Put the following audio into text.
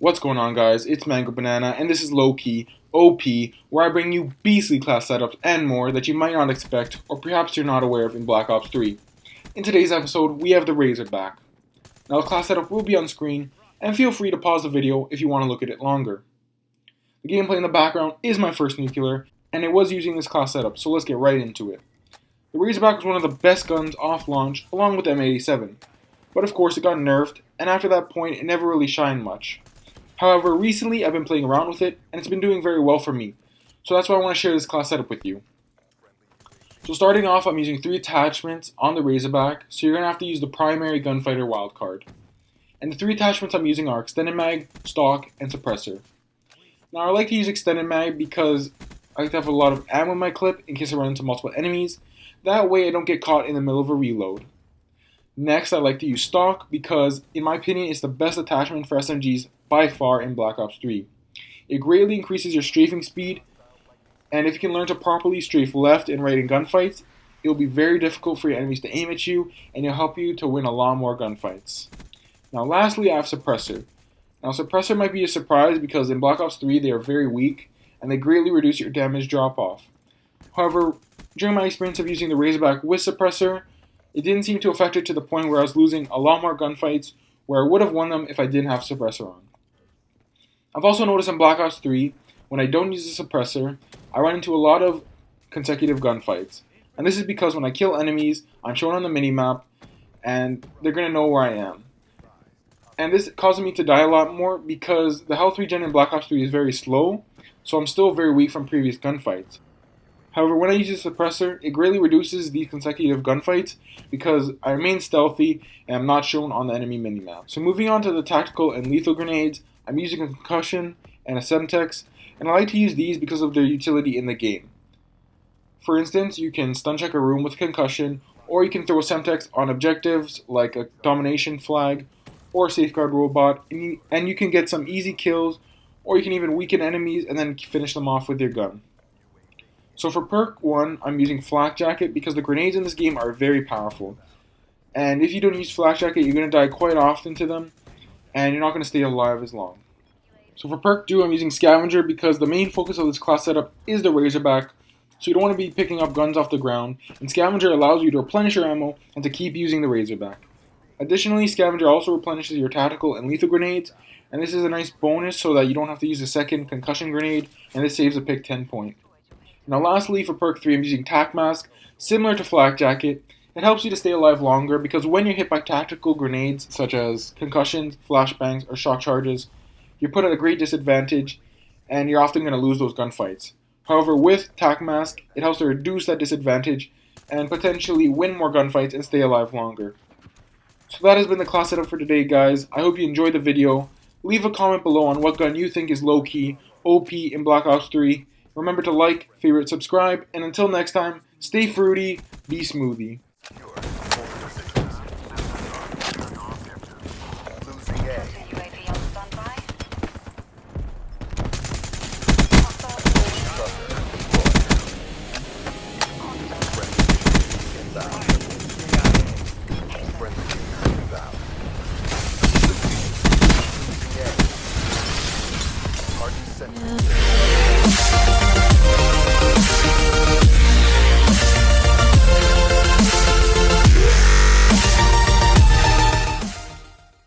What's going on, guys? It's mangobanana and this is Lowkey OP, where I bring you beastly class setups and more that you might not expect or perhaps you're not aware of in Black Ops 3. In today's episode, we have the Razorback. Now the class setup will be on screen, and feel free to pause the video if you want to look at it longer. The gameplay in the background is my first nuclear, and it was using this class setup, so let's get right into it. The Razorback was one of the best guns off launch, along with the M87. But of course it got nerfed, and after that point it never really shined much. However, recently I've been playing around with it, and it's been doing very well for me. So that's why I want to share this class setup with you. So starting off, I'm using 3 attachments on the Razorback, so you're going to have to use the primary gunfighter wildcard. And the 3 attachments I'm using are extended mag, stock, and suppressor. Now I like to use extended mag because I like to have a lot of ammo in my clip in case I run into multiple enemies. That way I don't get caught in the middle of a reload. Next, I like to use stock because, in my opinion, it's the best attachment for SMGs by far in Black Ops 3. It greatly increases your strafing speed, and if you can learn to properly strafe left and right in gunfights, it will be very difficult for your enemies to aim at you, and it'll help you to win a lot more gunfights. Now lastly, I have suppressor. Now suppressor might be a surprise because in Black Ops 3 they are very weak, and they greatly reduce your damage drop off. However, during my experience of using the Razorback with suppressor, it didn't seem to affect it to the point where I was losing a lot more gunfights where I would have won them if I didn't have suppressor on. I've also noticed in Black Ops 3, when I don't use the suppressor, I run into a lot of consecutive gunfights. And this is because when I kill enemies, I'm shown on the minimap, and they're going to know where I am. And this causes me to die a lot more because the health regen in Black Ops 3 is very slow, so I'm still very weak from previous gunfights. However, when I use the suppressor, it greatly reduces these consecutive gunfights because I remain stealthy and I'm not shown on the enemy minimap. So moving on to the tactical and lethal grenades, I'm using a concussion and a semtex, and I like to use these because of their utility in the game. For instance, you can stun check a room with concussion, or you can throw a semtex on objectives like a domination flag or a safeguard robot, and you can get some easy kills, or you can even weaken enemies and then finish them off with your gun. So for perk 1, I'm using Flak Jacket because the grenades in this game are very powerful. And if you don't use Flak Jacket, you're going to die quite often to them, and you're not going to stay alive as long. So for perk 2, I'm using Scavenger because the main focus of this class setup is the Razorback, so you don't want to be picking up guns off the ground, and Scavenger allows you to replenish your ammo and to keep using the Razorback. Additionally, Scavenger also replenishes your tactical and lethal grenades, and this is a nice bonus so that you don't have to use a second concussion grenade, and this saves a pick 10 point. Now lastly, for perk 3, I'm using Tac Mask. Similar to Flak Jacket, it helps you to stay alive longer because when you're hit by tactical grenades such as concussions, flashbangs, or shock charges, you're put at a great disadvantage and you're often going to lose those gunfights. However, with Tac Mask, it helps to reduce that disadvantage and potentially win more gunfights and stay alive longer. So that has been the class setup for today, guys. I hope you enjoyed the video. Leave a comment below on what gun you think is low-key, OP in Black Ops 3. Remember to like, favorite, subscribe, and until next time, stay fruity, be smoothie. UAV on standby.